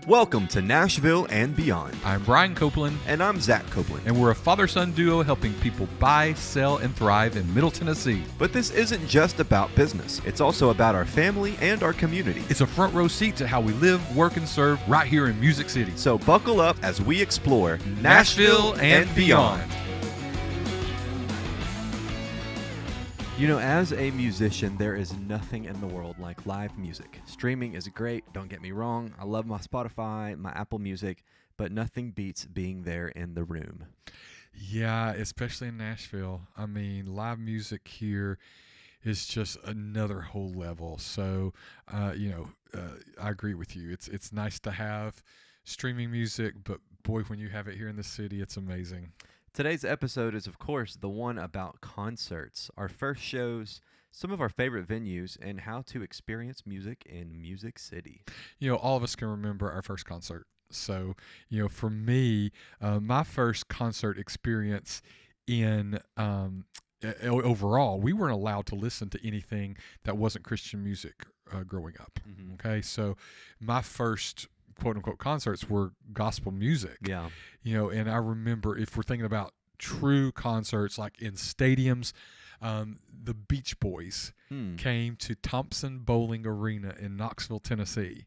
Welcome to Nashville and Beyond. I'm Brian Copeland. And I'm Zach Copeland. And we're a father-son duo helping people buy, sell, and thrive in Middle Tennessee. But this isn't just about business. It's also about our family and our community. It's a front row seat to how we live, work, and serve right here in Music City. So buckle up as we explore Nashville and Beyond. You know, as a musician, there is nothing in the world like live music. Streaming is great, don't get me wrong. I love my Spotify, my Apple Music, but nothing beats being there in the room. Yeah, especially in Nashville. I mean, live music here is just another whole level. So, I agree with you. It's nice to have streaming music, but boy, when you have it here in the city, it's amazing. Today's episode is, of course, the one about concerts, our first shows, some of our favorite venues, and how to experience music in Music City. You know, all of us can remember our first concert. So, for me, my first concert experience in overall, we weren't allowed to listen to anything that wasn't Christian music growing up. Mm-hmm. Okay, so my first quote-unquote concerts were gospel music. Yeah. And I remember, if we're thinking about true concerts like in stadiums, the Beach Boys came to Thompson Bowling Arena in Knoxville, Tennessee.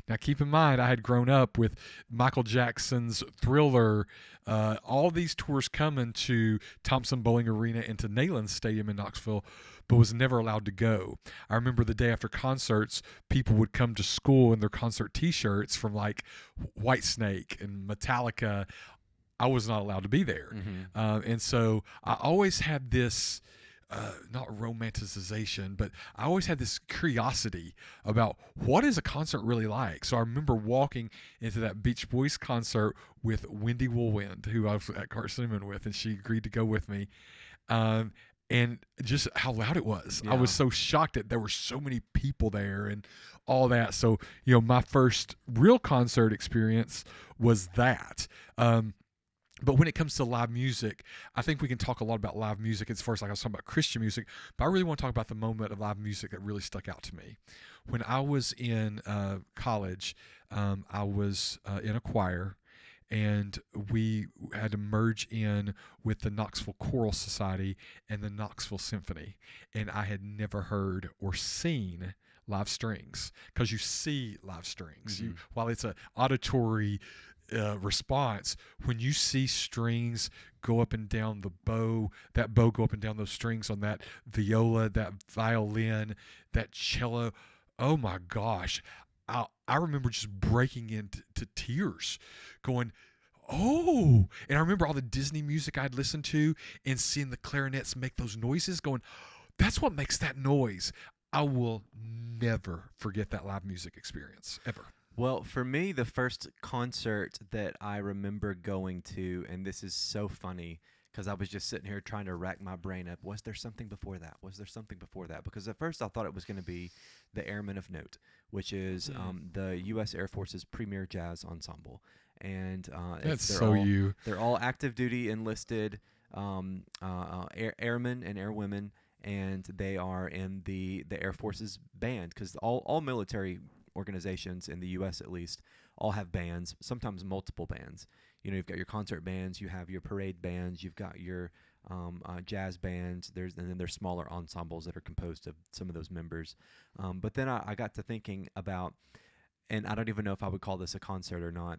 Now, keep in mind, I had grown up with Michael Jackson's Thriller, all these tours coming to Thompson Bowling Arena and to Neyland Stadium in Knoxville, but was never allowed to go. I remember the day after concerts, people would come to school in their concert T-shirts from like Whitesnake and Metallica. I was not allowed to be there. Mm-hmm. And so I always had this, not romanticization, but I always had this curiosity about what is a concert really like. So I remember walking into that Beach Boys concert with Wendy Woolwind, who I was at Carson with, and she agreed to go with me. And just how loud it was. Yeah. I was so shocked that there were so many people there and all that. So, my first real concert experience was that. But when it comes to live music, I think we can talk a lot about live music as far as like I was talking about Christian music, but I really want to talk about the moment of live music that really stuck out to me. When I was in college, I was in a choir, and we had to merge in with the Knoxville Choral Society and the Knoxville Symphony. And I had never heard or seen live strings, because you see live strings. Mm-hmm. While it's an auditory response, when you see strings go up and down the bow, that bow go up and down those strings on that viola, that violin, that cello, oh my gosh. I remember just breaking into tears, going, oh. And I remember all the Disney music I'd listened to and seeing the clarinets make those noises, going, that's what makes that noise. I will never forget that live music experience, ever. Well, for me, the first concert that I remember going to, and this is so funny, because I was just sitting here trying to rack my brain up. Was there something before that? Was there something before that? Because at first I thought it was going to be the Airmen of Note, which is the U.S. Air Force's premier jazz ensemble. And they're all active duty enlisted airmen and airwomen, and they are in the Air Force's band, because all military organizations in the U.S. at least all have bands, sometimes multiple bands. You've got your concert bands, you have your parade bands, you've got your jazz bands, and then there's smaller ensembles that are composed of some of those members. But then I got to thinking about, and I don't even know if I would call this a concert or not.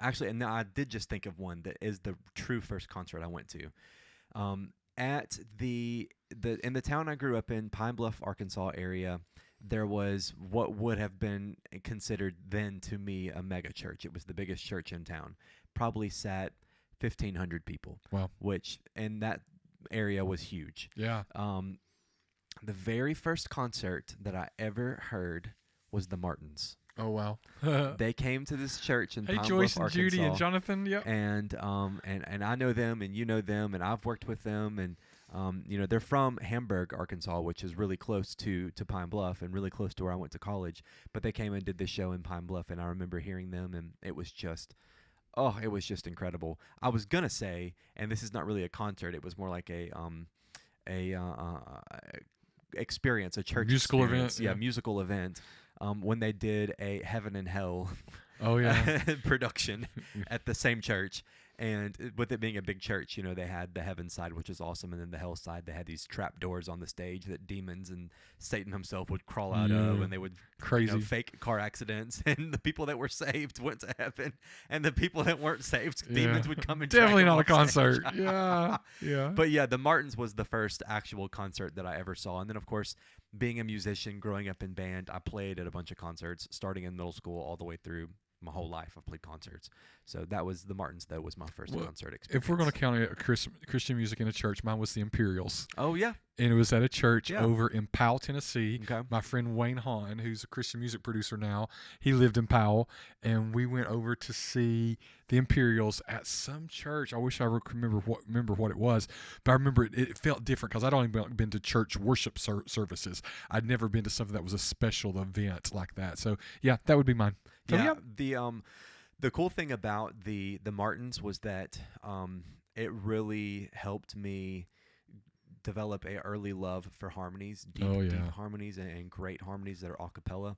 Actually, and I did just think of one that is the true first concert I went to. At in the town I grew up in, Pine Bluff, Arkansas area, there was what would have been considered then to me a mega church. It was the biggest church in town. Probably sat 1,500 people. Wow. Which in that area was huge. Yeah. The very first concert that I ever heard was the Martins. Oh, wow. They came to this church in Pine Bluff, Joyce and Arkansas. Judy and Jonathan, yep. And I know them, and you know them, and I've worked with them, and they're from Hamburg, Arkansas, which is really close to Pine Bluff and really close to where I went to college. But they came and did this show in Pine Bluff, and I remember hearing them, and it was just incredible. I was gonna say, and this is not really a concert; it was more like a experience, a church musical experience. event. Yeah, musical event. when they did a Heaven and Hell Oh yeah. production at the same church. And with it being a big church, you know, they had the heaven side, which is awesome, and then the hell side, they had these trap doors on the stage that demons and Satan himself would crawl out of, Yeah. and they would Crazy. fake car accidents, and the people that were saved went to heaven, and the people that weren't saved, Yeah. demons would come and drag Definitely them not a off stage. concert. Yeah. Yeah. But yeah, the Martins was the first actual concert that I ever saw. And then, of course, being a musician, growing up in band, I played at a bunch of concerts, starting in middle school all the way through my whole life. I've played concerts. So that was the Martins, though, was my first concert experience. If we're going to count it Christian music in a church, mine was the Imperials. Oh, yeah. And it was at a church Yeah. over in Powell, Tennessee. Okay. My friend Wayne Hahn, who's a Christian music producer now, he lived in Powell, and we went over to see the Imperials at some church. I wish I remember what it was, but I remember it felt different because I'd only been to church worship services. I'd never been to something that was a special event like that. So yeah, that would be mine. So, yeah. The cool thing about the Martins was that it really helped me develop a early love for harmonies, deep harmonies, and great harmonies that are a cappella.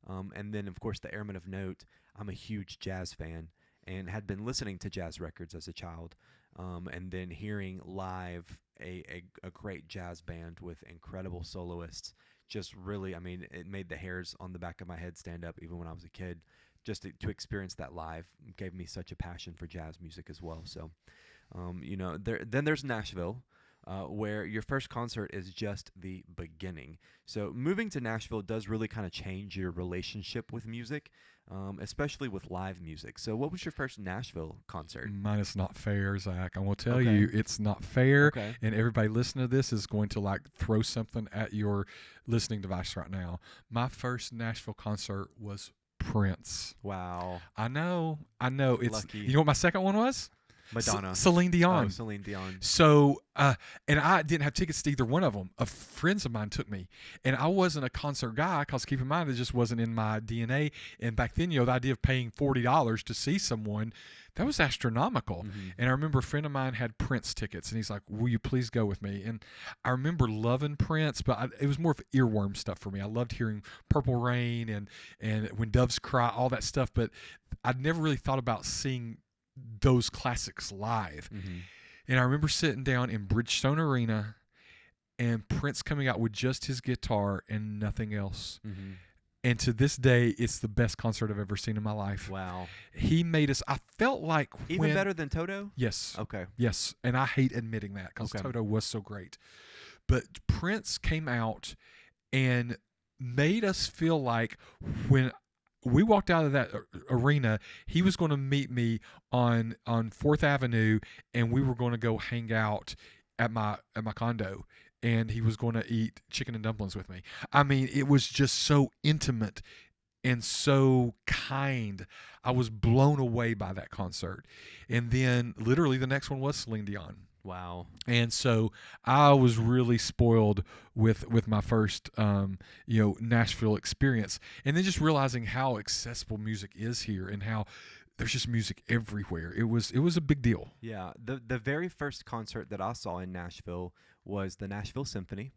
And then, of course, the Airman of Note. I'm a huge jazz fan and had been listening to jazz records as a child, and then hearing live a great jazz band with incredible soloists. Just really, I mean, it made the hairs on the back of my head stand up even when I was a kid. Just to experience that live gave me such a passion for jazz music as well. So, then there's Nashville, where your first concert is just the beginning. So moving to Nashville does really kind of change your relationship with music, especially with live music. So what was your first Nashville concert? Mine is not fair, Zach. I will tell you, it's not fair. Okay. And everybody listening to this is going to like throw something at your listening device right now. My first Nashville concert was Prince. Wow. I know. It's Lucky. You know what my second one was? Madonna. Celine Dion. Oh, Celine Dion. So, and I didn't have tickets to either one of them. Friends of mine took me, and I wasn't a concert guy because keep in mind it just wasn't in my DNA. And back then, the idea of paying $40 to see someone, that was astronomical. Mm-hmm. And I remember a friend of mine had Prince tickets, and he's like, "Will you please go with me?" And I remember loving Prince, but it was more of earworm stuff for me. I loved hearing Purple Rain and When Doves Cry, all that stuff, but I'd never really thought about seeing those classics live. Mm-hmm. And I remember sitting down in Bridgestone Arena and Prince coming out with just his guitar and nothing else. Mm-hmm. And to this day, it's the best concert I've ever seen in my life. Wow. He made us, I felt like Even better than Toto? Yes. Okay. Yes. And I hate admitting that because Toto was so great. But Prince came out and made us feel like when we walked out of that arena, he was going to meet me on 4th Avenue, and we were going to go hang out at my condo, and he was going to eat chicken and dumplings with me. I mean, it was just so intimate and so kind. I was blown away by that concert. And then literally the next one was Celine Dion. Wow. And so I was really spoiled with my first Nashville experience, and then just realizing how accessible music is here and how there's just music everywhere. It was a big deal. Yeah. The very first concert that I saw in Nashville was the Nashville Symphony,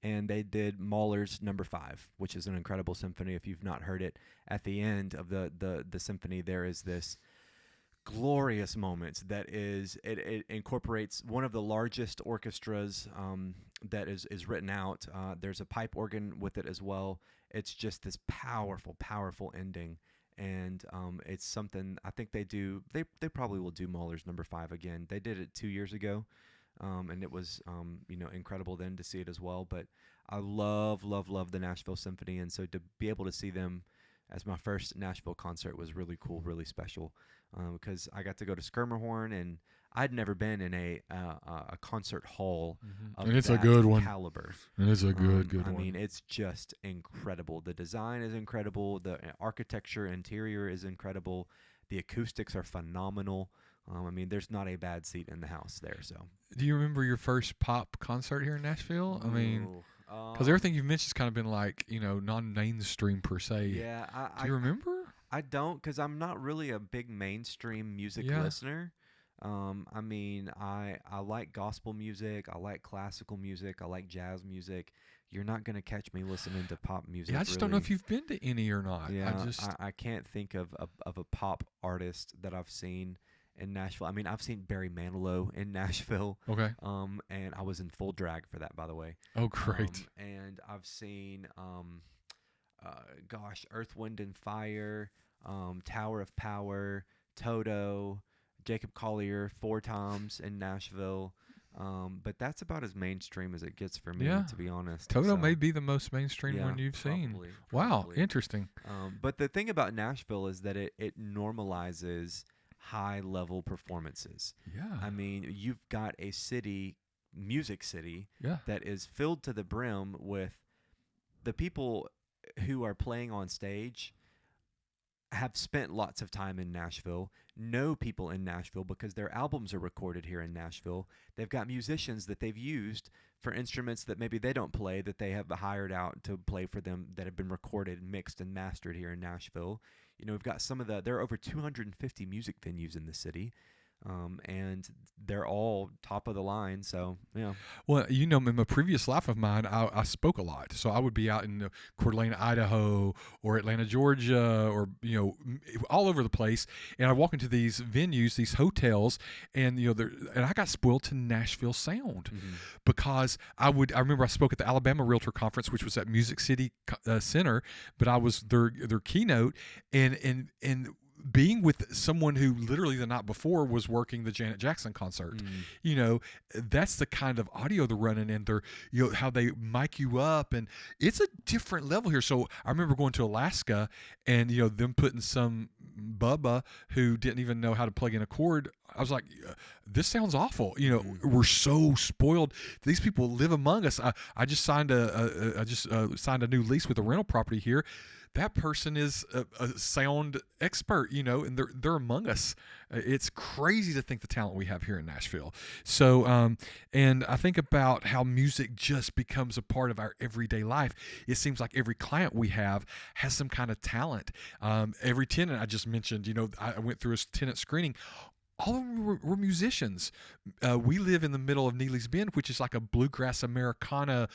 and they did Mahler's Number 5, which is an incredible symphony. If you've not heard it, at the end of the symphony there is this glorious moments that it incorporates one of the largest orchestras that is written out. There's a pipe organ with it as well. It's just this powerful ending, and it's something I think they probably will do Mahler's Number 5 again. They did it 2 years ago, and it was incredible then to see it as well. But I love the Nashville Symphony, and so to be able to see them as my first Nashville concert was really cool, really special, because I got to go to Skirmerhorn, and I'd never been in a concert hall of and it's that a good one. caliber. And it's a good I one. mean, it's just incredible. The design is incredible. The architecture, interior is incredible. The acoustics are phenomenal. I mean, there's not a bad seat in the house there. So, do you remember your first pop concert here in Nashville? I mean, because everything you've mentioned's kind of been like, non-mainstream per se. Yeah. Do you remember? I don't, because I'm not really a big mainstream music listener. I mean, I like gospel music. I like classical music. I like jazz music. You're not gonna catch me listening to pop music. Yeah, I just don't know Really. if you've been to any or not. I Yeah, just I can't think of a pop artist that I've seen in Nashville. I mean, I've seen Barry Manilow in Nashville, okay. and I was in full drag for that, by the way. Oh, great. And I've seen, gosh, Earth, Wind, and Fire, Tower of Power, Toto, Jacob Collier 4 times in Nashville. But that's about as mainstream as it gets for me, Yeah. to be honest. Toto So, may be the most mainstream yeah, one you've seen. probably, Wow, probably. interesting. But the thing about Nashville is that it normalizes high level performances. Yeah. I mean, you've got a city, music city, Yeah. that is filled to the brim with the people who are playing on stage have spent lots of time in Nashville, know people in Nashville because their albums are recorded here in Nashville. They've got musicians that they've used for instruments that maybe they don't play, that they have hired out to play for them, that have been recorded, mixed, and mastered here in Nashville. You know, we've got there are over 250 music venues in the city, and they're all top of the line. So, yeah. Well, you know, in my previous life of mine, I spoke a lot. So I would be out in Coeur d'Alene, Idaho, or Atlanta, Georgia, or, you know, all over the place. And I walk into these venues, these hotels, and, you know, and I got spoiled to Nashville sound because I remember I spoke at the Alabama Realtor Conference, which was at Music City Center, but I was their keynote, and being with someone who literally the night before was working the Janet Jackson concert, you know, that's the kind of audio they're running, and they're, you know, how they mic you up, and it's a different level here. So I remember going to Alaska, and, you know, them putting some Bubba who didn't even know how to plug in a chord. I was like, this sounds awful. You know, we're so spoiled. These people live among us. I just signed signed a new lease with a rental property here. That person is a sound expert, you know, and they're among us. It's crazy to think the talent we have here in Nashville. So, and I think about how music just becomes a part of our everyday life. It seems like every client we have has some kind of talent. Every tenant I just mentioned, you know, I went through a tenant screening. All of them were musicians. We live in the middle of Neely's Bend, which is like a bluegrass Americana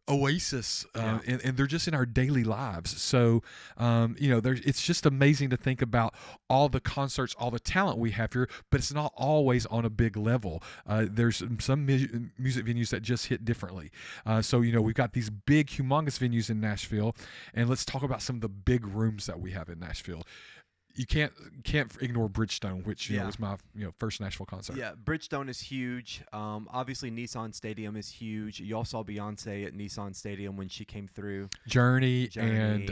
oasis, and they're just in our daily lives. So, you know, it's just amazing to think about all the concerts, all the talent we have here, but it's not always on a big level. There's some music venues that just hit differently. So, you know, we've got these big, humongous venues in Nashville, and let's talk about some of the big rooms that we have in Nashville. You can't ignore Bridgestone, which, you know, was my, you know, first Nashville concert. Yeah, Bridgestone is huge. Obviously, Nissan Stadium is huge. You all saw Beyonce at Nissan Stadium when she came through. Journey. And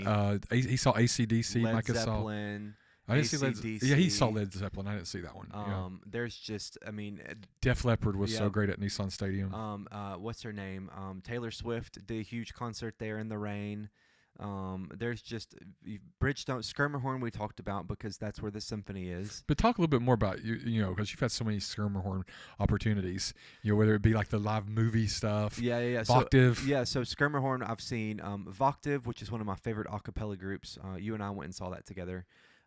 he saw AC/DC. Led Micah Zeppelin. I didn't see Led Zeppelin. Yeah, he saw Led Zeppelin. I didn't see that one. There's just, I mean, Def Leppard was so great at Nissan Stadium. What's her name? Taylor Swift did a huge concert there in the rain. There's just Bridgestone, Skirmerhorn we talked about because that's where the symphony is. But talk a little bit more about you know, because you've had so many Skirmerhorn opportunities. You know, whether it be like the live movie stuff. Yeah. Voctive. So Skirmerhorn, I've seen Voctive, which is one of my favorite a cappella groups. You and I went and saw that together.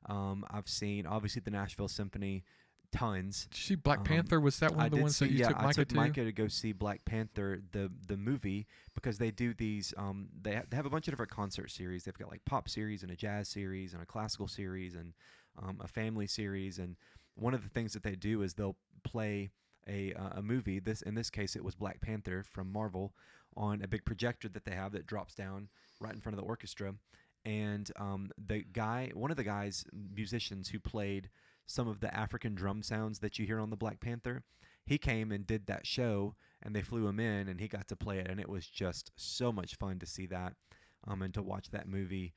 I've seen obviously the Nashville Symphony. Tons. Did you see Black Panther? Was that one of the ones that you took Micah to? I took Micah to go see Black Panther, the movie, because they do these. They have a bunch of different concert series. They've got like pop series and a jazz series and a classical series and a family series. And one of the things that they do is they'll play a movie. In this case, it was Black Panther from Marvel on a big projector that they have that drops down right in front of the orchestra. And one of the guys, musicians who played some of the African drum sounds that you hear on the Black Panther, he came and did that show, and they flew him in, and he got to play it, and it was just so much fun to see that, and to watch that movie.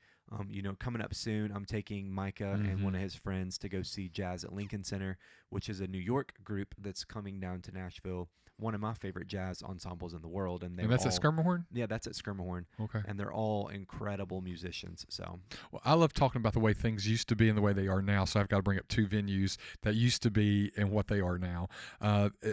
You know, coming up soon, I'm taking Micah and one of his friends to go see Jazz at Lincoln Center, which is a New York group that's coming down to Nashville one of my favorite jazz ensembles in the world, and And that's at Skirmahorn? Yeah, that's at Skirmahorn. Okay. And they're all incredible musicians. So, well, I love talking about the way things used to be and the way they are now. So I've got to bring up two venues that used to be and what they are now.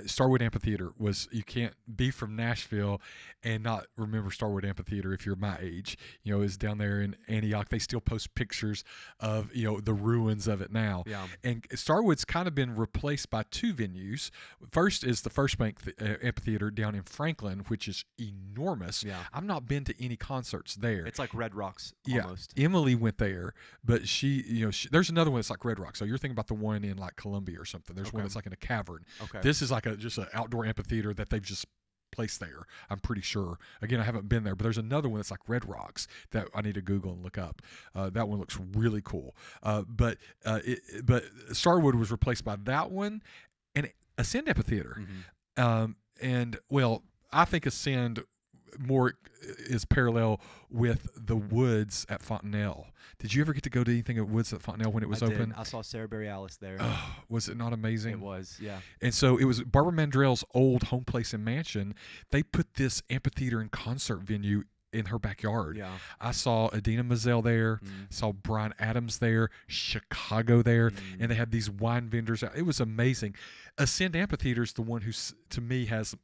Starwood Amphitheater was, you can't be from Nashville and not remember Starwood Amphitheater if you're my age. Is down there in Antioch. They still post pictures of, the ruins of it now. yeah. And Starwood's kind of been replaced by two venues. First is the First Bank Amphitheater down in Franklin, which is enormous. Yeah. I've not been to any concerts there. It's like Red Rocks almost. Yeah, Emily went there, but there's another one that's like Red Rocks. So you're thinking about the one in like Columbia or something. There's one that's like in a cavern. Okay. This is like just an outdoor amphitheater that they've just placed there. I'm pretty sure. Again, I haven't been there, but there's another one that's like Red Rocks that I need to Google and look up. That one looks really cool. But Starwood was replaced by that one and Ascend Amphitheater. And well, I think Ascend more is parallel with the Woods at Fontanelle. Did you ever get to go to anything at Woods at Fontanelle when it was open? I saw Sarah Bareilles there. Oh, was it not amazing? It was, yeah. And so it was Barbara Mandrell's old home place and mansion. They put this amphitheater and concert venue in her backyard. Yeah. I saw Idina Menzel there, saw Brian Adams there, Chicago there, and they had these wine vendors. It was amazing. Ascend Amphitheater is the one who, to me, has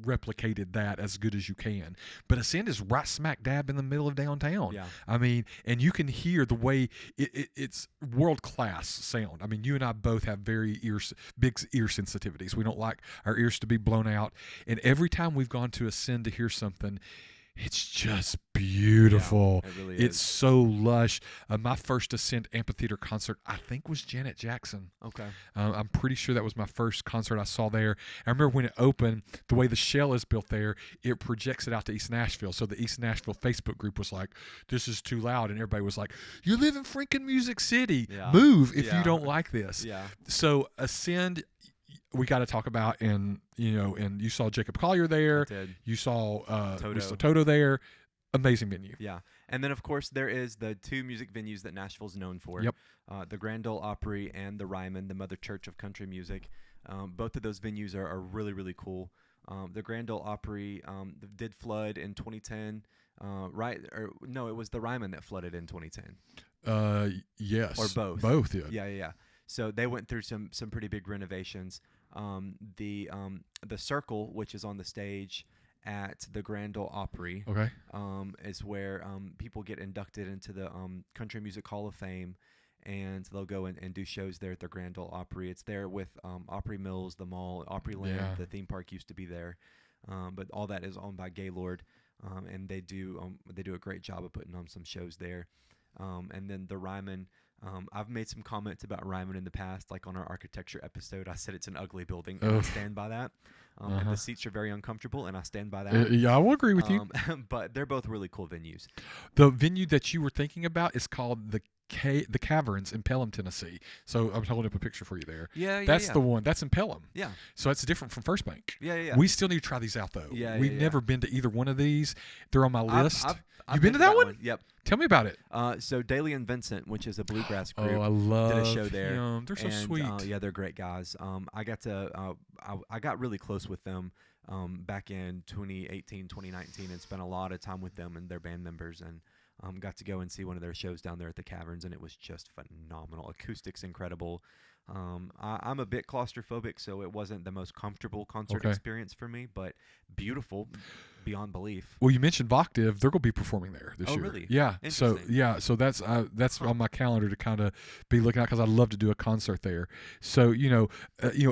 replicated that as good as you can. But Ascend is right smack dab in the middle of downtown. Yeah. I mean, and you can hear the way it's world-class sound. I mean, you and I both have big ear sensitivities. We don't like our ears to be blown out. And every time we've gone to Ascend to hear something, it's just beautiful. Yeah, it really it's is. so lush. My first Ascend Amphitheater concert, I think, was Janet Jackson. Okay. I'm pretty sure that was my first concert I saw there. I remember when it opened, the way the shell is built there, it projects it out to East Nashville. So the East Nashville Facebook group was like, this is too loud. And everybody was like, you live in freaking Music City. Yeah. Move if you Yeah. don't like this. Yeah. So Ascend, we got to talk about, and you saw Jacob Collier there. I did. You saw Toto. we saw Toto there. Amazing venue. Yeah. And then, of course, there is the two music venues that Nashville's known for. Yep. The Grand Ole Opry and the Ryman, the Mother Church of Country Music. Both of those venues are really, really cool. The Grand Ole Opry did flood in 2010. Right? Or no, it was the Ryman that flooded in 2010. Yes. Or both. Both did. Yeah. So they went through some pretty big renovations. The Circle, which is on the stage at the Grand Ole Opry, Okay. is where people get inducted into the Country Music Hall of Fame, and they'll go and do shows there at the Grand Ole Opry. It's there with Opry Mills, the mall, Opryland, Yeah. the theme park used to be there, but all that is owned by Gaylord, and they do a great job of putting on some shows there. And then the Ryman. I've made some comments about Ryman in the past, like on our architecture episode. I said it's an ugly building, and I stand by that. And the seats are very uncomfortable, and I stand by that. Yeah, I will agree with you. But they're both really cool venues. The venue that you were thinking about is called the Caverns in Pelham, Tennessee. So I'm holding up a picture for you there. Yeah. That's the one. That's in Pelham. Yeah. So that's different from First Bank. Yeah. We still need to try these out, though. We've never been to either one of these. They're on my list. I've You've been to that one? Yep. Tell me about it. So Daly and Vincent, which is a bluegrass group, I love did a show there. him. They're so and, sweet. Yeah, they're great guys. I got really close with them back in 2018, 2019, and spent a lot of time with them and their band members, and got to go and see one of their shows down there at the Caverns, and it was just phenomenal. Acoustics incredible. I'm a bit claustrophobic, so it wasn't the most comfortable concert experience for me, but beautiful beyond belief. Well, you mentioned Voctiv. They're going to be performing there this year. Oh, really? Yeah. So Interesting. that's on my calendar to kind of be looking at, because I'd love to do a concert there. So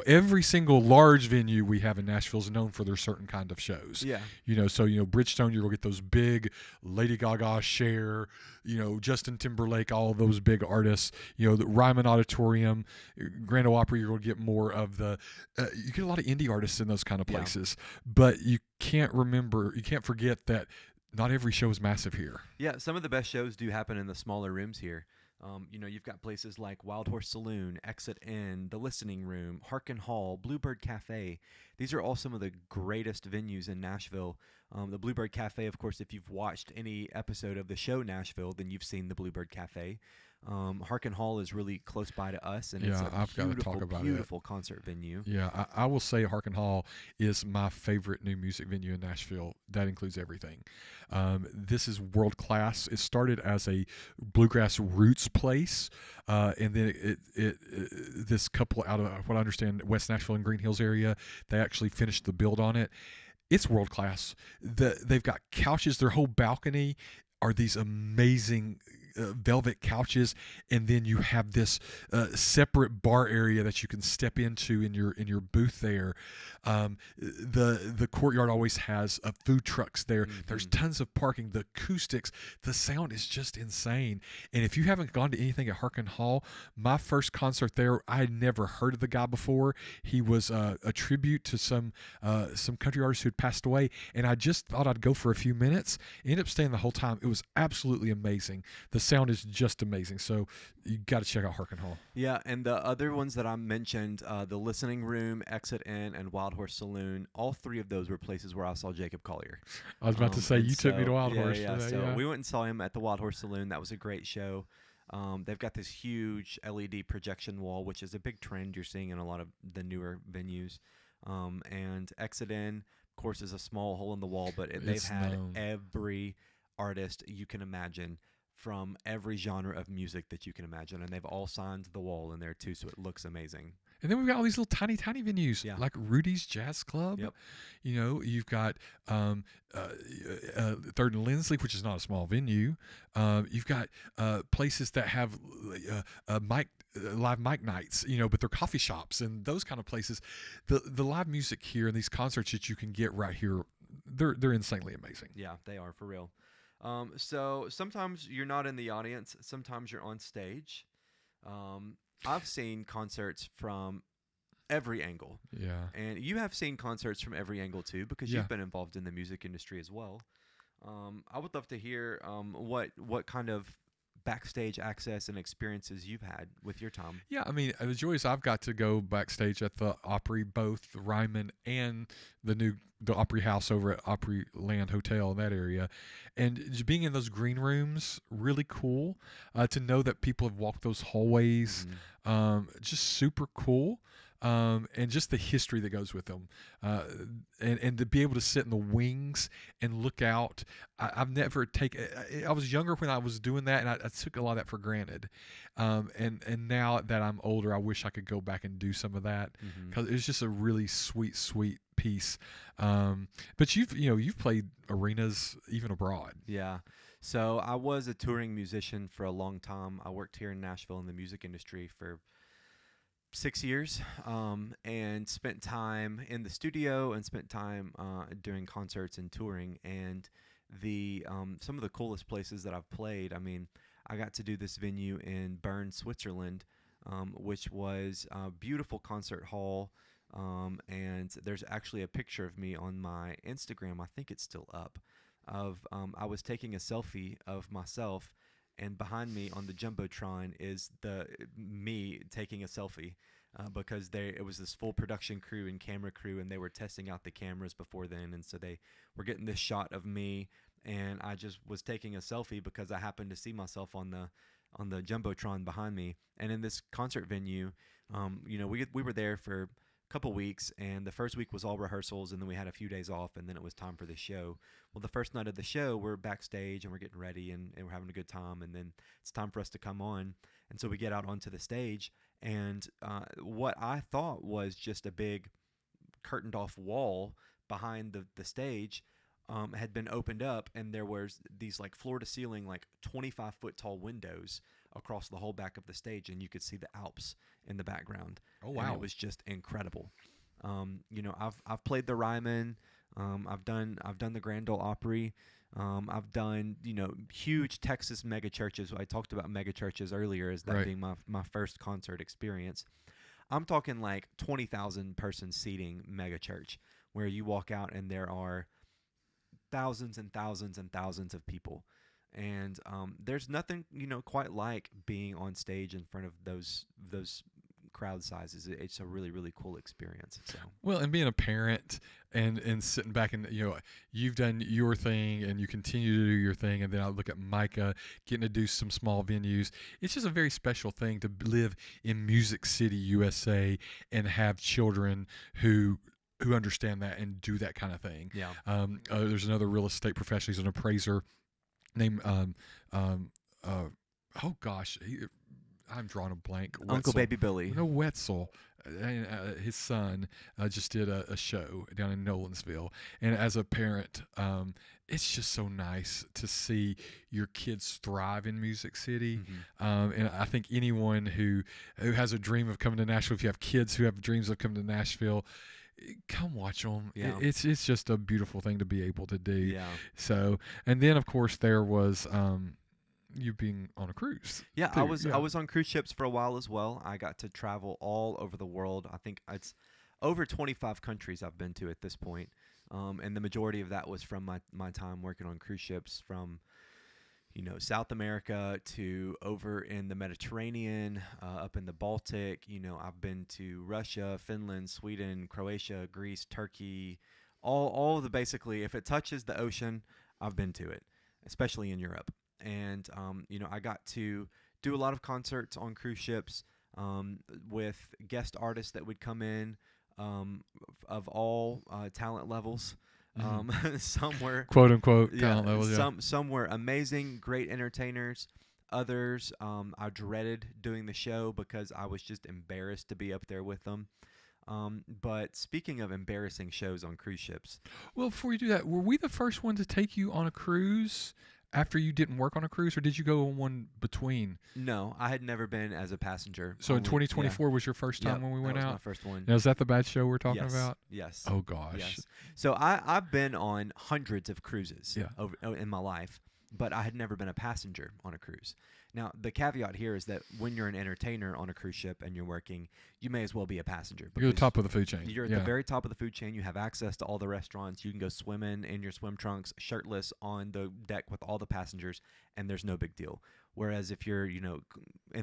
every single large venue we have in Nashville is known for their certain kind of shows. Yeah. So Bridgestone, you're going to get those big Lady Gaga, Cher, Justin Timberlake, all of those big artists. The Ryman Auditorium, Grand Ole Opry, you're going to get more of the. You get a lot of indie artists in those kind of places, but you can't forget that not every show is massive here. Yeah, some of the best shows do happen in the smaller rooms here. You've got places like Wild Horse Saloon, Exit Inn, The Listening Room, Harkin Hall, Bluebird Cafe. These are all some of the greatest venues in Nashville. The Bluebird Cafe, of course, if you've watched any episode of the show Nashville, then you've seen the Bluebird Cafe. Harkin Hall is really close by to us, and it's Yeah, a I've got to talk beautiful, about it. beautiful concert venue. Yeah, I will say Harkin Hall is my favorite new music venue in Nashville. That includes everything. This is world class. It started as a bluegrass roots place, and then this couple out of what I understand, West Nashville and Green Hills area, they actually finished the build on it. It's world class. They've got couches. Their whole balcony are these amazing velvet couches, and then you have this separate bar area that you can step into in your booth there. The courtyard always has food trucks there. Mm-hmm. There's tons of parking. The acoustics, the sound is just insane. And if you haven't gone to anything at Harkin Hall, my first concert there, I had never heard of the guy before. He was a tribute to some country artist who had passed away, and I just thought I'd go for a few minutes. Ended up staying the whole time. It was absolutely amazing. The sound is just amazing. So you got to check out Harkin Hall. Yeah, and the other ones that I mentioned, the Listening Room, Exit Inn, and Wild Horse Saloon, all three of those were places where I saw Jacob Collier. I was about to say, you took me to Wild Horse. Yeah, Today, so we went and saw him at the Wild Horse Saloon. That was a great show. They've got this huge LED projection wall, which is a big trend you're seeing in a lot of the newer venues. And Exit Inn, of course, is a small hole in the wall, but they've had every artist you can imagine from every genre of music that you can imagine, and they've all signed the wall in there too, so it looks amazing. And then we've got all these little tiny venues, like Rudy's Jazz Club. Yep. You know, you've got Third and Lindsley, which is not a small venue. You've got places that have live mic nights, you know, but they're coffee shops and those kind of places. The live music here and these concerts that you can get right here, they're insanely amazing. Yeah, they are, for real. So sometimes you're not in the audience, sometimes you're on stage. I've seen concerts from every angle. Yeah. And you have seen concerts from every angle too, because you've been involved in the music industry as well. I would love to hear what kind of backstage access and experiences you've had with your time. Yeah, I mean, the joy is I've got to go backstage at the Opry, both the Ryman and the Opry House over at Opry Land Hotel in that area. And just being in those green rooms, really cool to know that people have walked those hallways. Just super cool. And just the history that goes with them, and to be able to sit in the wings and look out. I've never taken. I was younger when I was doing that, and I took a lot of that for granted. And now that I'm older, I wish I could go back and do some of that, because it's just a really sweet piece. But you've played arenas even abroad. Yeah. So I was a touring musician for a long time. I worked here in Nashville in the music industry for 6 years, and spent time in the studio and spent time doing concerts and touring. And the some of the coolest places that I've played, I mean, I got to do this venue in Bern, Switzerland, which was a beautiful concert hall. And there's actually a picture of me on my Instagram, I think it's still up, of I was taking a selfie of myself, and behind me on the Jumbotron is me taking a selfie, because it was this full production crew and camera crew, and they were testing out the cameras before then, and so they were getting this shot of me, and I just was taking a selfie because I happened to see myself on the Jumbotron behind me. And in this concert venue, we were there for couple weeks, and the first week was all rehearsals, and then we had a few days off, and then it was time for the show. Well, the first night of the show, we're backstage and we're getting ready, and we're having a good time, and then it's time for us to come on. And so we get out onto the stage, and what I thought was just a big curtained off wall behind the stage had been opened up, and there was these like floor to ceiling, like 25-foot tall windows across the whole back of the stage, and you could see the Alps in the background. Oh wow! And it was just incredible. I've played the Ryman. I've done the Grand Ole Opry. I've done huge Texas mega churches. I talked about mega churches earlier as that being my first concert experience. I'm talking like 20,000 person seating mega church, where you walk out and there are thousands and thousands and thousands of people. And there's nothing quite like being on stage in front of those crowd sizes. It's a really, really cool experience. So Well, and being a parent and sitting back and, you've done your thing and you continue to do your thing. And then I look at Micah getting to do some small venues. It's just a very special thing to live in Music City, USA, and have children who understand that and do that kind of thing. yeah, There's another real estate professional. He's an appraiser named, oh gosh, I'm drawing a blank. Uncle Wetzel. Baby Billy. No, Wetzel. His son just did a show down in Nolensville. And as a parent, it's just so nice to see your kids thrive in Music City. And I think anyone who has a dream of coming to Nashville, if you have kids who have dreams of coming to Nashville, come watch them. Yeah. It's just a beautiful thing to be able to do. Yeah. So, and then of course there was you being on a cruise. Yeah, too. I was on cruise ships for a while as well. I got to travel all over the world. I think it's over 25 countries I've been to at this point. And the majority of that was from my time working on cruise ships from, South America to over in the Mediterranean, up in the Baltic. I've been to Russia, Finland, Sweden, Croatia, Greece, Turkey, all of the basically, if it touches the ocean, I've been to it, especially in Europe. And, I got to do a lot of concerts on cruise ships with guest artists that would come in of all talent levels. Some were quote unquote talent levels. Yeah. Some were amazing, great entertainers. Others, I dreaded doing the show because I was just embarrassed to be up there with them. But speaking of embarrassing shows on cruise ships. Well, before you do that, were we the first one to take you on a cruise after you didn't work on a cruise, or did you go on one between? No, I had never been as a passenger. So in 2024 was your first time Yep, when we went that was out? my first one. Now, is that the bad show we're talking Yes, about? Yes. Oh, gosh. Yes. So I've been on hundreds of cruises in my life, but I had never been a passenger on a cruise. Now, the caveat here is that when you're an entertainer on a cruise ship and you're working, you may as well be a passenger. You're the top of the food chain. You're at the very top of the food chain. You have access to all the restaurants. You can go swimming in your swim trunks, shirtless on the deck with all the passengers, and there's no big deal. Whereas if you're,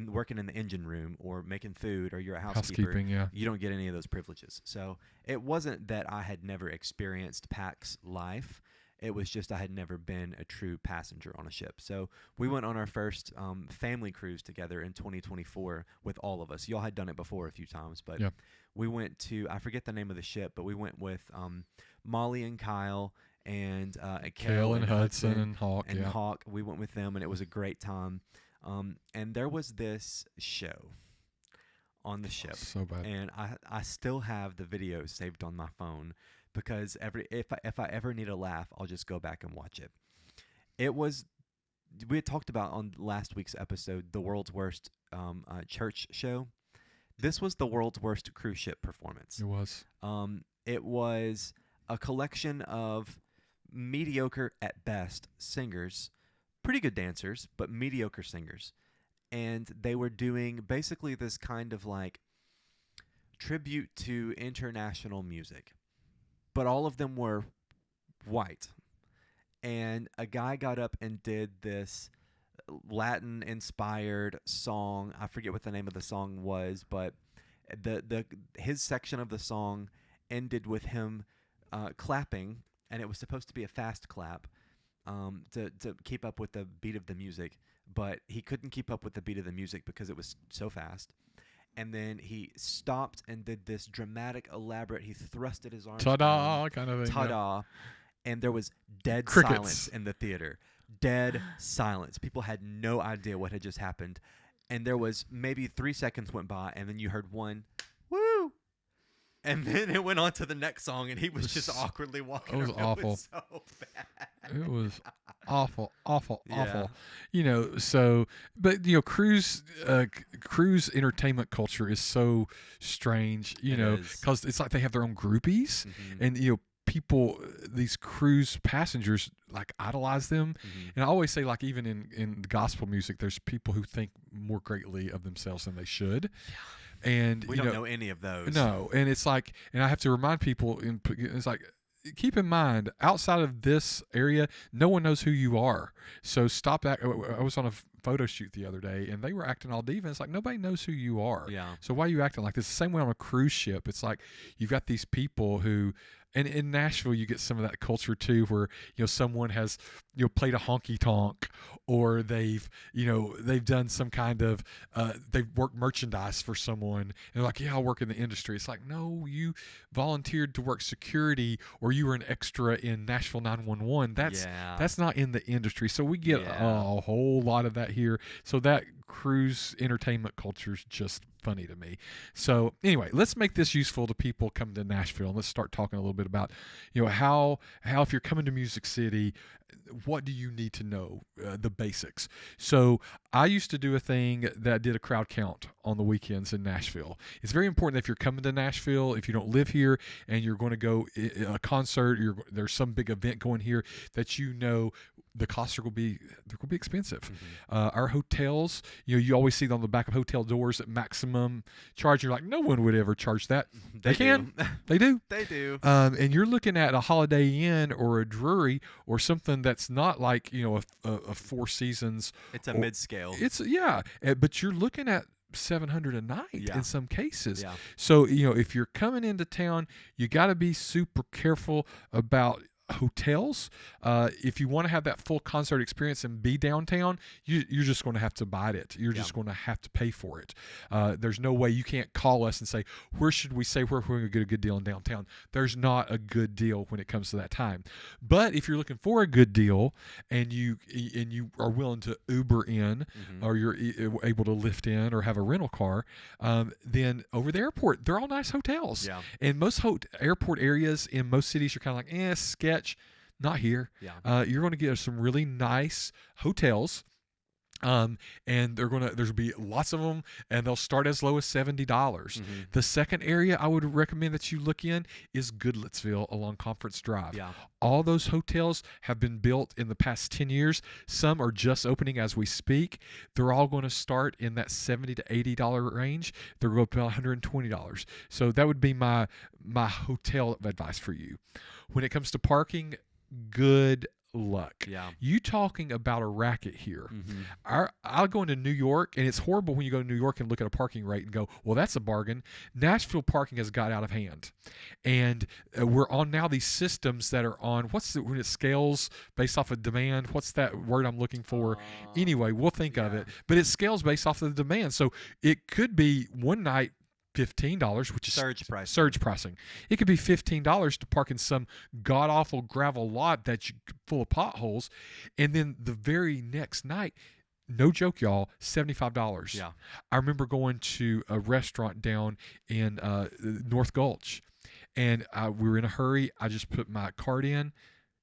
working in the engine room or making food or you're a housekeeper, you don't get any of those privileges. So it wasn't that I had never experienced PAX life. It was just I had never been a true passenger on a ship. So we went on our first family cruise together in 2024 with all of us. Y'all had done it before a few times, but we went to, I forget the name of the ship, but we went with Molly and Kyle and Kale and Hudson and Hawk. And Hawk. We went with them, and it was a great time. And there was this show on the ship. So bad. And I still have the video saved on my phone. Because if I ever need a laugh, I'll just go back and watch it. We had talked about on last week's episode the world's worst church show. This was the world's worst cruise ship performance. It was. It was a collection of mediocre at best singers, pretty good dancers, but mediocre singers. And they were doing basically this kind of like tribute to international music. But all of them were white. And a guy got up and did this Latin-inspired song. I forget what the name of the song was, but his section of the song ended with him clapping, and it was supposed to be a fast clap to keep up with the beat of the music. But he couldn't keep up with the beat of the music because it was so fast. And then he stopped and did this dramatic, elaborate, he thrusted his arms ta-da down, kind of thing. Ta-da. And there was dead Crickets. silence in the theater. Dead silence. People had no idea what had just happened. And there was maybe 3 seconds went by, and then you heard one, woo! And then it went on to the next song, and he was just awkwardly walking around. It was awful. It was so bad. It was awful. Yeah. But cruise entertainment culture is so strange, because it's like they have their own groupies, and people, these cruise passengers like idolize them. And I always say, like, even in gospel music, there's people who think more greatly of themselves than they should. And we don't know any of those. No, and it's like, and I have to remind people, it's like, keep in mind, outside of this area, no one knows who you are. So stop that. I was on a photo shoot the other day, and they were acting all diva. It's like nobody knows who you are. Yeah. So why are you acting like this? The same way on a cruise ship. It's like you've got these people who, and in Nashville you get some of that culture too, where someone has played a honky tonk, or they've done some kind of they've worked merchandise for someone, and they're like, yeah, I'll work in the industry. It's like, no, you volunteered to work security, or you were an extra in Nashville 911. That's not in the industry. So we get a whole lot of that here. So that cruise entertainment culture is just funny to me. So anyway, let's make this useful to people coming to Nashville, and let's start talking a little bit about how if you're coming to Music City, what do you need to know, the basics. So I used to do a thing that did a crowd count on the weekends in Nashville. It's very important that if you're coming to Nashville, if you don't live here and you're going to go a concert, there's some big event going here, that the costs will be expensive. Mm-hmm. Our hotels, you always see on the back of hotel doors at maximum charge. You're like, no one would ever charge that. They can. They do. They do. And you're looking at a Holiday Inn or a Drury or something that's not like a Four Seasons. It's a mid-scale. But you're looking at $700 a night in some cases. Yeah. So if you're coming into town, you got to be super careful about hotels. If you want to have that full concert experience and be downtown, you're just going to have to buy it. You're just going to have to pay for it. There's no way. You can't call us and say, where should we say we're going to get a good deal in downtown? There's not a good deal when it comes to that time. But if you're looking for a good deal and you are willing to Uber in, Mm-hmm. or you're able to lift in or have a rental car, then over the airport, they're all nice hotels. Yeah. And most airport areas in most cities, you're kind of like, sketch. Not here. Yeah. You're going to get some really nice hotels. And there'll be lots of them, and they'll start as low as $70. Mm-hmm. The second area I would recommend that you look in is Goodlettsville along Conference Drive. Yeah. All those hotels have been built in the past 10 years. Some are just opening as we speak. They're all going to start in that $70 to $80 range. They're going to be about $120. So that would be my hotel advice for you. When it comes to parking, good luck. Yeah. You talking about a racket here. Mm-hmm. I'll go into New York, and it's horrible when you go to New York and look at a parking rate and go, well, that's a bargain. Nashville parking has got out of hand. And we're on now these systems that are on, when it scales based off of demand, what's that word I'm looking for? Anyway, we'll think of it. But it scales based off of the demand. So it could be one night $15, which is surge pricing. It could be $15 to park in some god awful gravel lot that's full of potholes, and then the very next night, no joke, y'all, $75. Yeah. I remember going to a restaurant down in North Gulch, and we were in a hurry. I just put my card in.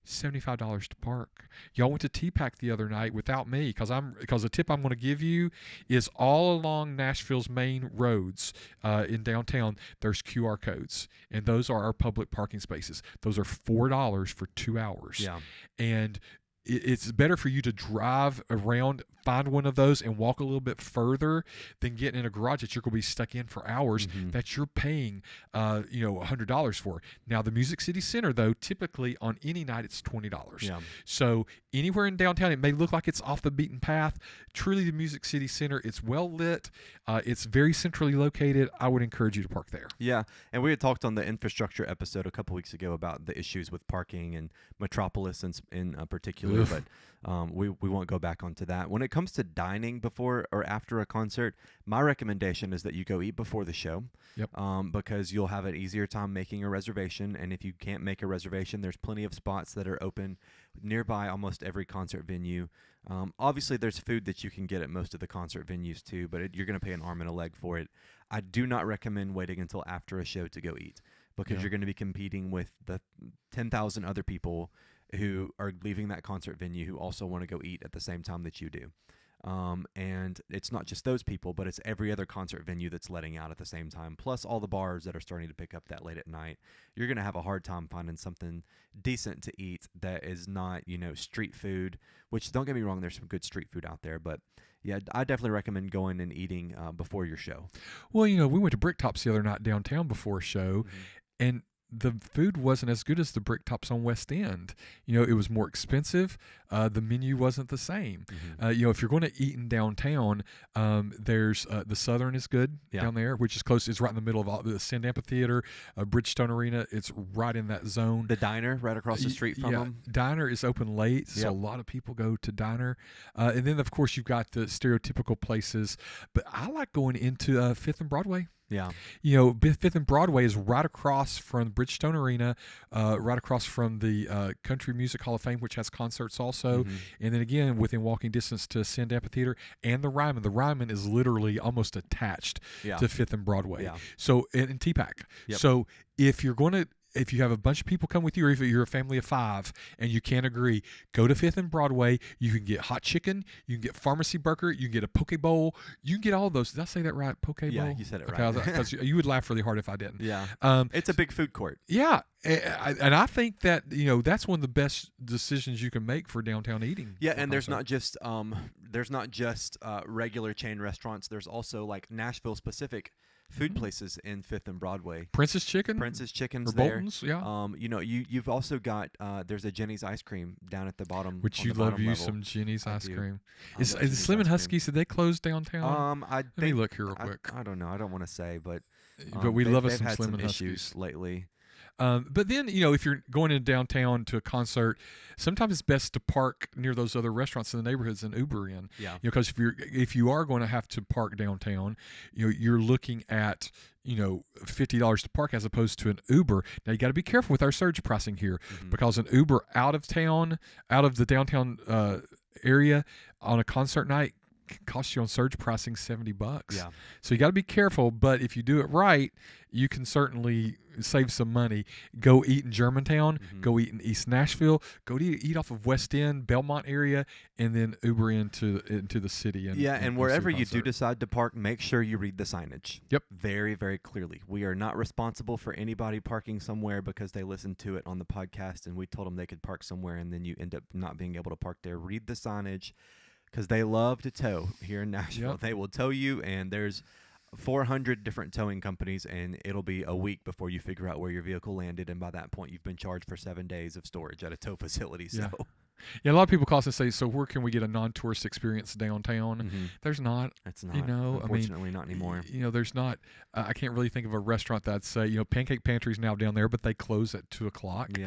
$75 to park. Y'all went to T-Pack the other night without me, because the tip I'm going to give you is all along Nashville's main roads in downtown, there's QR codes, and those are our public parking spaces. Those are $4 for 2 hours. Yeah. And it's better for you to drive around, find one of those, and walk a little bit further than get in a garage that you're going to be stuck in for hours that you're paying $100 for. Now, the Music City Center, though, typically on any night it's $20. Yeah. So anywhere in downtown, it may look like it's off the beaten path. Truly, the Music City Center, it's well lit. It's very centrally located. I would encourage you to park there. Yeah, and we had talked on the infrastructure episode a couple weeks ago about the issues with parking and Metropolis in particular, but we won't go back onto that. When it comes to dining before or after a concert, my recommendation is that you go eat before the show. Yep. Because you'll have an easier time making a reservation, and if you can't make a reservation, there's plenty of spots that are open nearby almost every concert venue. Obviously, there's food that you can get at most of the concert venues too, but you're going to pay an arm and a leg for it. I do not recommend waiting until after a show to go eat, because you're going to be competing with the 10,000 other people who are leaving that concert venue who also want to go eat at the same time that you do. And it's not just those people, but it's every other concert venue that's letting out at the same time, plus all the bars that are starting to pick up that late at night. You're going to have a hard time finding something decent to eat that is not, street food, which, don't get me wrong, there's some good street food out there, but yeah, I definitely recommend going and eating before your show. Well, we went to Bricktops the other night downtown before a show, and the food wasn't as good as the Brick Tops on West End. It was more expensive. The menu wasn't the same. If you're going to eat in downtown, there's the Southern is good down there, which is close. It's right in the middle of all the Sand Amphitheater, Bridgestone Arena. It's right in that zone. The Diner right across the street from them. Diner is open late, so a lot of people go to Diner. And then, of course, you've got the stereotypical places. But I like going into Fifth and Broadway. Yeah. Fifth and Broadway is right across from Bridgestone Arena, right across from the Country Music Hall of Fame, which has concerts also. And then again, within walking distance to Sand Amphitheater and the Ryman. The Ryman is literally almost attached to Fifth and Broadway. Yeah. So, in T-Pack. Yep. So, if you have a bunch of people come with you, or if you're a family of 5 and you can't agree, go to Fifth and Broadway. You can get hot chicken. You can get pharmacy burger. You can get a poke bowl. You can get all those. Did I say that right? Poke bowl? Yeah, you said it right. Because you would laugh really hard if I didn't. Yeah. It's a big food court. Yeah. And I think that, that's one of the best decisions you can make for downtown eating. Yeah, and there's not just regular chain restaurants. There's also like Nashville specific food places in Fifth and Broadway. Prince's Chicken's or there. Bolton's, yeah. You've also got there's a Jenny's ice cream down at the bottom. Which you love some Jenny's ice cream. Is Slim and Huskies, did they close downtown? Let me look here real quick. I don't know. I don't want to say, but we love us some Slim and issues Huskies lately. But then, if you're going into downtown to a concert, sometimes it's best to park near those other restaurants in the neighborhoods and Uber in. Yeah. Because if you are going to have to park downtown, you're looking at $50 to park as opposed to an Uber. Now you got to be careful with our surge pricing here, because an Uber out of the downtown area on a concert night costs you on surge pricing $70. Yeah. So you got to be careful, but if you do it right, you can certainly save some money. Go eat in Germantown, go eat in East Nashville, go eat off of West End, Belmont area, and then Uber into the city. And wherever you do decide to park, make sure you read the signage. Yep. Very, very clearly. We are not responsible for anybody parking somewhere because they listened to it on the podcast and we told them they could park somewhere and then you end up not being able to park there. Read the signage, because they love to tow here in Nashville. Yep. They will tow you, and there's 400 different towing companies, and it'll be a week before you figure out where your vehicle landed, and by that point, you've been charged for 7 days of storage at a tow facility. So. Yeah, a lot of people call us and say, so where can we get a non-tourist experience downtown? There's not. It's not. Unfortunately, not anymore. There's not. I can't really think of a restaurant that's say, Pancake Pantry's now down there, but they close at 2:00.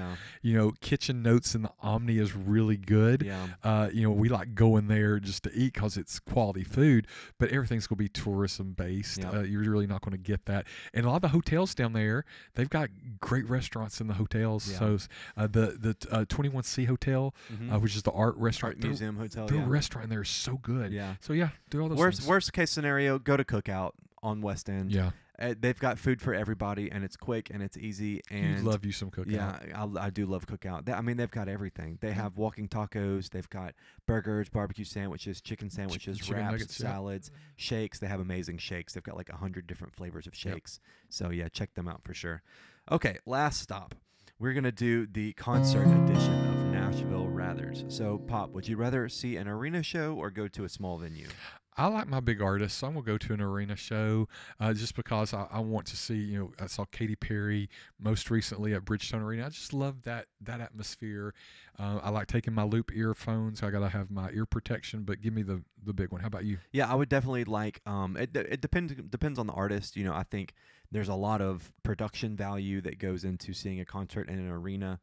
Yeah. Kitchen Notes in the Omni is really good. Yeah. We like going there just to eat because it's quality food, but everything's going to be tourism based. Yep. You're really not going to get that. And a lot of the hotels down there, they've got great restaurants in the hotels. Yeah. So the 21C Hotel, which is the art restaurant. Art Museum Hotel. Their restaurant in there is so good. Yeah. So do all those things. Worst case scenario, go to Cookout on West End. Yeah. They've got food for everybody, and it's quick and it's easy. And you love you some Cookout. Yeah, I do love Cookout. They've got everything. They have walking tacos. They've got burgers, barbecue sandwiches, chicken sandwiches, chicken wraps, nuggets, salads, shakes. They have amazing shakes. They've got like 100 different flavors of shakes. So check them out for sure. Okay, last stop. We're going to do the concert edition of Nashville Rathers. So, Pop, would you rather see an arena show or go to a small venue? I like my big artists, so I'm going to go to an arena show just because I want to see, I saw Katy Perry most recently at Bridgestone Arena. I just love that atmosphere. I like taking my loop earphones. I got to have my ear protection, but give me the big one. How about you? Yeah, I would definitely like, it depends on the artist. I think there's a lot of production value that goes into seeing a concert in an arena.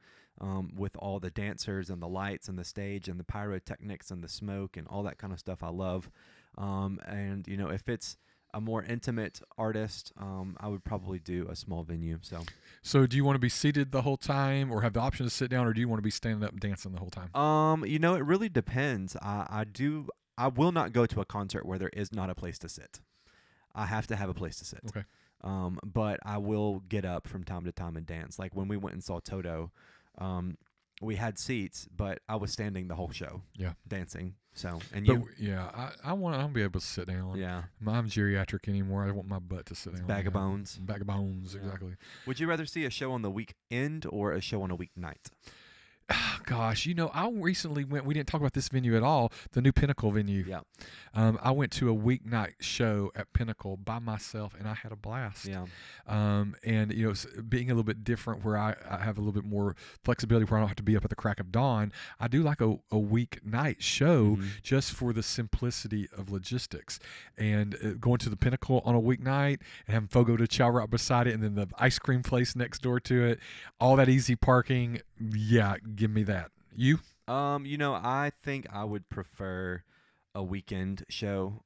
With all the dancers and the lights and the stage and the pyrotechnics and the smoke and all that kind of stuff I love. And if it's a more intimate artist, I would probably do a small venue. So do you want to be seated the whole time or have the option to sit down, or do you want to be standing up and dancing the whole time? It really depends. I will not go to a concert where there is not a place to sit. I have to have a place to sit. Okay. But I will get up from time to time and dance. Like when we went and saw Toto, we had seats, but I was standing the whole show. Yeah. Dancing. So, and you? I want to be able to sit down. Yeah. I'm geriatric anymore. I want my butt to sit down. Bag of bones. Bag of bones, exactly. Would you rather see a show on the weekend or a show on a weeknight? Gosh, I recently went. We didn't talk about this venue at all. The new Pinnacle venue. Yeah. I went to a weeknight show at Pinnacle by myself, and I had a blast. Yeah. And being a little bit different, where I have a little bit more flexibility, where I don't have to be up at the crack of dawn. I do like a weeknight show just for the simplicity of logistics, and going to the Pinnacle on a weeknight and having Fogo de Chao right beside it, and then the ice cream place next door to it, all that easy parking. Yeah, give me that. You? I think I would prefer a weekend show,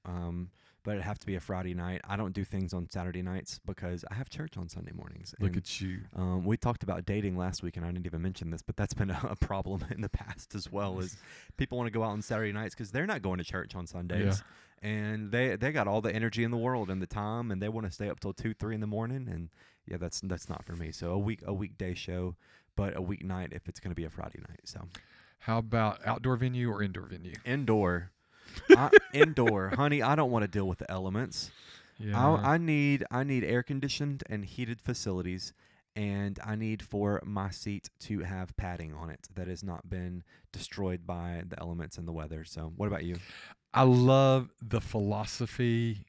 but it'd have to be a Friday night. I don't do things on Saturday nights because I have church on Sunday mornings. Look at you. We talked about dating last week, and I didn't even mention this, but that's been a problem in the past as well. Is people want to go out on Saturday nights because they're not going to church on Sundays, and they got all the energy in the world and the time, and they want to stay up till 2-3 in the morning, and yeah, that's not for me. So a weekday show, but a weeknight if it's going to be a Friday night. So, how about outdoor venue or indoor venue? Indoor. Indoor, honey. I don't want to deal with the elements. Yeah. I need air conditioned and heated facilities, and I need for my seat to have padding on it that has not been destroyed by the elements and the weather. So, what about you? I love the philosophy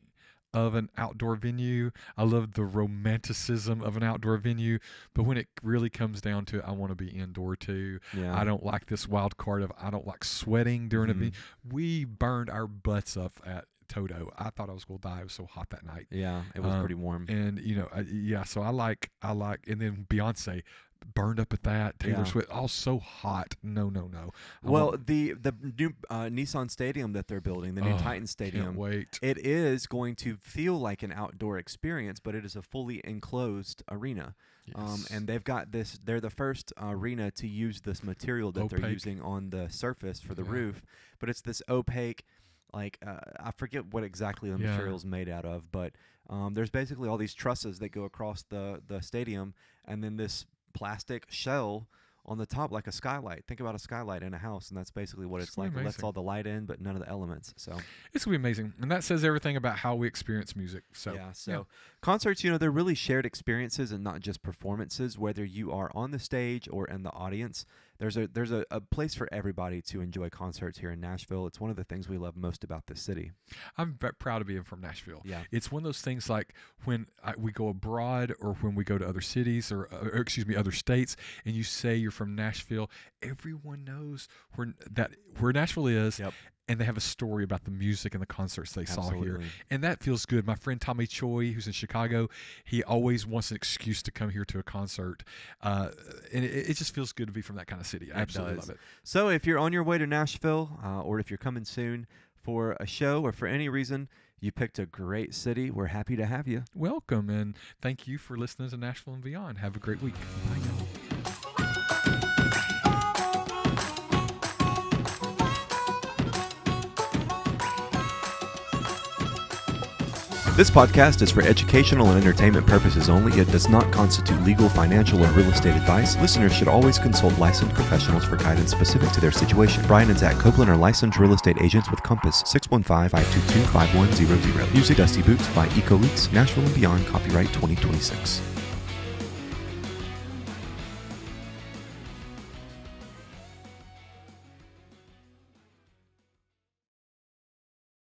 of an outdoor venue. I love the romanticism of an outdoor venue, but when it really comes down to it, I want to be indoor too. Yeah. I don't like this wild card of I don't like sweating during a venue. We burned our butts up at Toto. I thought I was going to die. It was so hot that night. Yeah, it was pretty warm. And so I like, and then Beyonce burned up at that. Taylor Swift, all so hot. No. Well, the new Nissan Stadium that they're building, the new Titan Stadium, can't wait. It is going to feel like an outdoor experience, but it is a fully enclosed arena. Yes. And they've got this. They're the first arena to use this material that they're using on the surface for the roof, but it's this opaque. I forget what exactly the material's made out of, but there's basically all these trusses that go across the stadium, and then this plastic shell on the top, like a skylight. Think about a skylight in a house, and that's basically what it's like. It lets all the light in, but none of the elements. So it's gonna be amazing, and that says everything about how we experience music. So concerts, they're really shared experiences and not just performances. Whether you are on the stage or in the audience, there's a place for everybody to enjoy concerts here in Nashville. It's one of the things we love most about this city. I'm very proud of being from Nashville. Yeah, it's one of those things like when we go abroad or when we go to other cities or other states, and you say you're from Nashville, everyone knows where Nashville is. Yep. And they have a story about the music and the concerts they saw here. And that feels good. My friend Tommy Choi, who's in Chicago, he always wants an excuse to come here to a concert. And it just feels good to be from that kind of city. I absolutely love it. So if you're on your way to Nashville or if you're coming soon for a show or for any reason, you picked a great city. We're happy to have you. Welcome. And thank you for listening to Nashville and Beyond. Have a great week. Bye now. This podcast is for educational and entertainment purposes only. It does not constitute legal, financial, or real estate advice. Listeners should always consult licensed professionals for guidance specific to their situation. Brian and Zach Copeland are licensed real estate agents with Compass 615-522-5100. Music Dusty Boots by Eco Eats, Nashville and Beyond, copyright 2026.